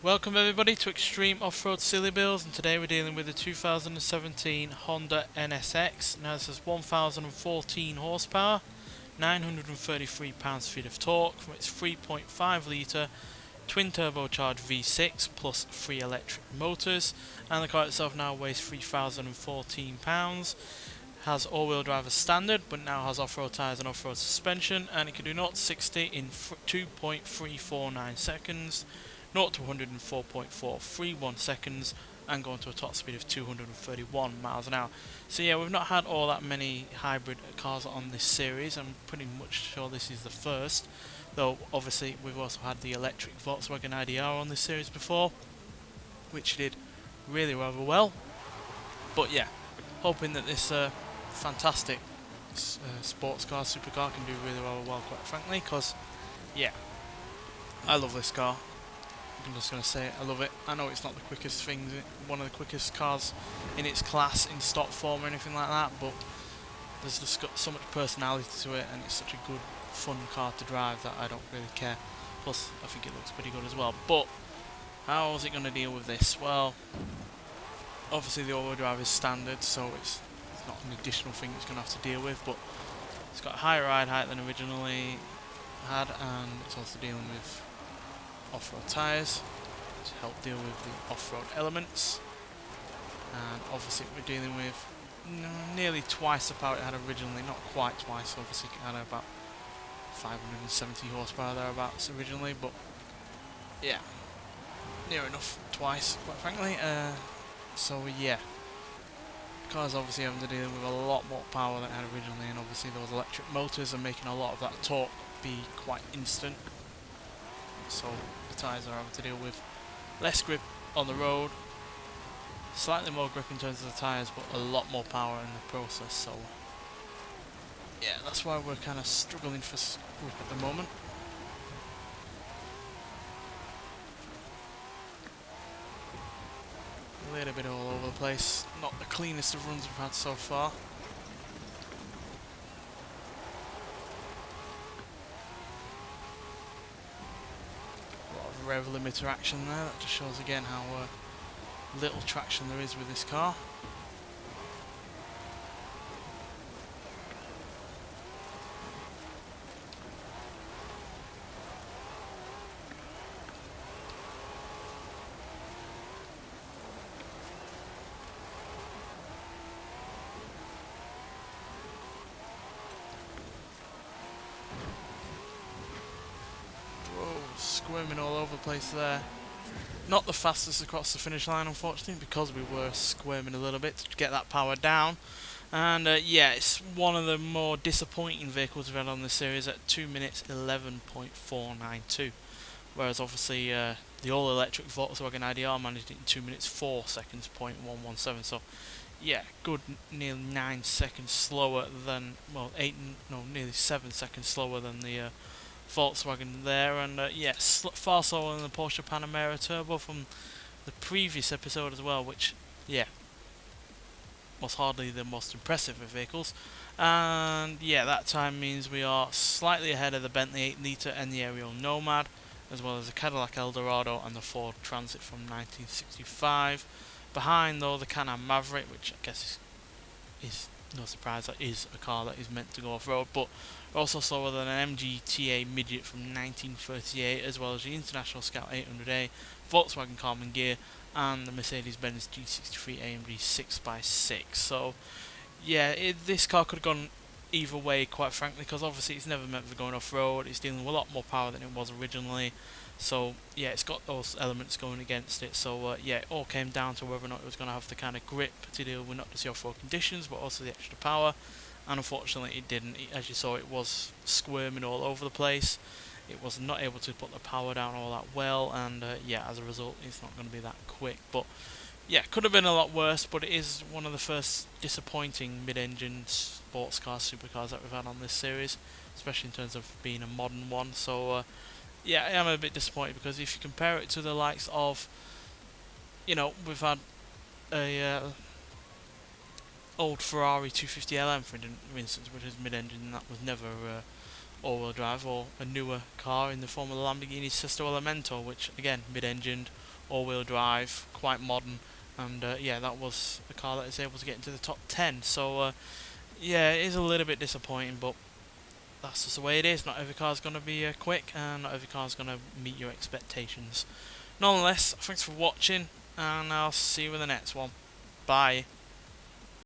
Welcome everybody to Extreme Off-Road Silly Bills, and today we're dealing with the 2017 Honda NSX. Now this has 1014 horsepower, 933 pounds-feet of torque from its 3.5 litre twin turbocharged V6 plus 3 electric motors, and the car itself now weighs 3014 pounds. Has all-wheel drive as standard, but now has off-road tyres and off-road suspension, and it can do 0 to 60 in 2.349 seconds. 0 to 100 in 4.431 seconds, and going to a top speed of 231 miles an hour. So yeah, we've not had all that many hybrid cars on this series. I'm pretty much sure this is the first, though obviously we've also had the electric Volkswagen I.D on this series before, which did really rather well. But yeah, hoping that this fantastic sports car, supercar, can do really rather well, quite frankly, because yeah, I love this car. I'm just going to say it, I love it. I know it's not the quickest thing, one of the quickest cars in its class in stock form or anything like that, but there's just got so much personality to it, and it's such a good, fun car to drive that I don't really care. Plus, I think it looks pretty good as well. But how is it going to deal with this? Well, obviously the all-wheel drive is standard, so it's not an additional thing it's going to have to deal with, but it's got a higher ride height than originally had, and it's also dealing with off-road tyres to help deal with the off-road elements, and obviously we're dealing with nearly twice the power it had originally, not quite twice, obviously it had about 570 horsepower thereabouts originally, but yeah, near enough twice, quite frankly. So yeah, cars obviously having to deal with a lot more power than it had originally, and obviously those electric motors are making a lot of that torque be quite instant. So the tyres are having to deal with less grip on the road, slightly more grip in terms of the tyres, but a lot more power in the process. So yeah, that's why we're kind of struggling for grip at the moment. A little bit all over the place, not the cleanest of runs we've had so far. Rev limiter action there, that just shows again how little traction there is with this car. Squirming all over the place there. Not the fastest across the finish line, unfortunately, because we were squirming a little bit to get that power down. And yeah, it's one of the more disappointing vehicles we've had on this series at 2 minutes 11.492. Whereas obviously the all-electric Volkswagen I.D managed it in 2 minutes 4 seconds, .117. So yeah, good, nearly 9 seconds slower than, well, nearly 7 seconds slower than the Volkswagen there, and yes, far slower than the Porsche Panamera Turbo from the previous episode as well, which yeah, was hardly the most impressive of vehicles. And yeah, that time means we are slightly ahead of the Bentley 8 litre and the Ariel Nomad, as well as the Cadillac Eldorado and the Ford Transit from 1965. Behind though the Can-Am Maverick, which I guess is no surprise, that is a car that is meant to go off-road, but also slower than an MGTA Midget from 1938, as well as the International Scout 800A, Volkswagen Carmen Gear, and the Mercedes-Benz G63 AMG 6x6. So yeah, this car could have gone either way, quite frankly, because obviously it's never meant for going off-road. It's dealing with a lot more power than it was originally. So yeah, it's got those elements going against it. So yeah, it all came down to whether or not it was going to have the kind of grip to deal with not just the off-road conditions, but also the extra power. And unfortunately it didn't. As you saw, it was squirming all over the place. It was not able to put the power down all that well, and yeah, as a result it's not going to be that quick. But yeah, could have been a lot worse, but it is one of the first disappointing mid-engine sports cars, supercars that we've had on this series, especially in terms of being a modern one. So yeah, I am a bit disappointed, because if you compare it to the likes of, you know, we've had a old Ferrari 250 LM for instance, which is mid-engine, and that was never all-wheel drive, or a newer car in the form of the Lamborghini Sesto Elemento, which again mid-engined, all-wheel drive, quite modern, and yeah, that was the car that is able to get into the top 10. So yeah, it is a little bit disappointing, but that's just the way it is. Not every car is going to be quick, and not every car is going to meet your expectations. Nonetheless, thanks for watching, and I'll see you with the next one. Bye.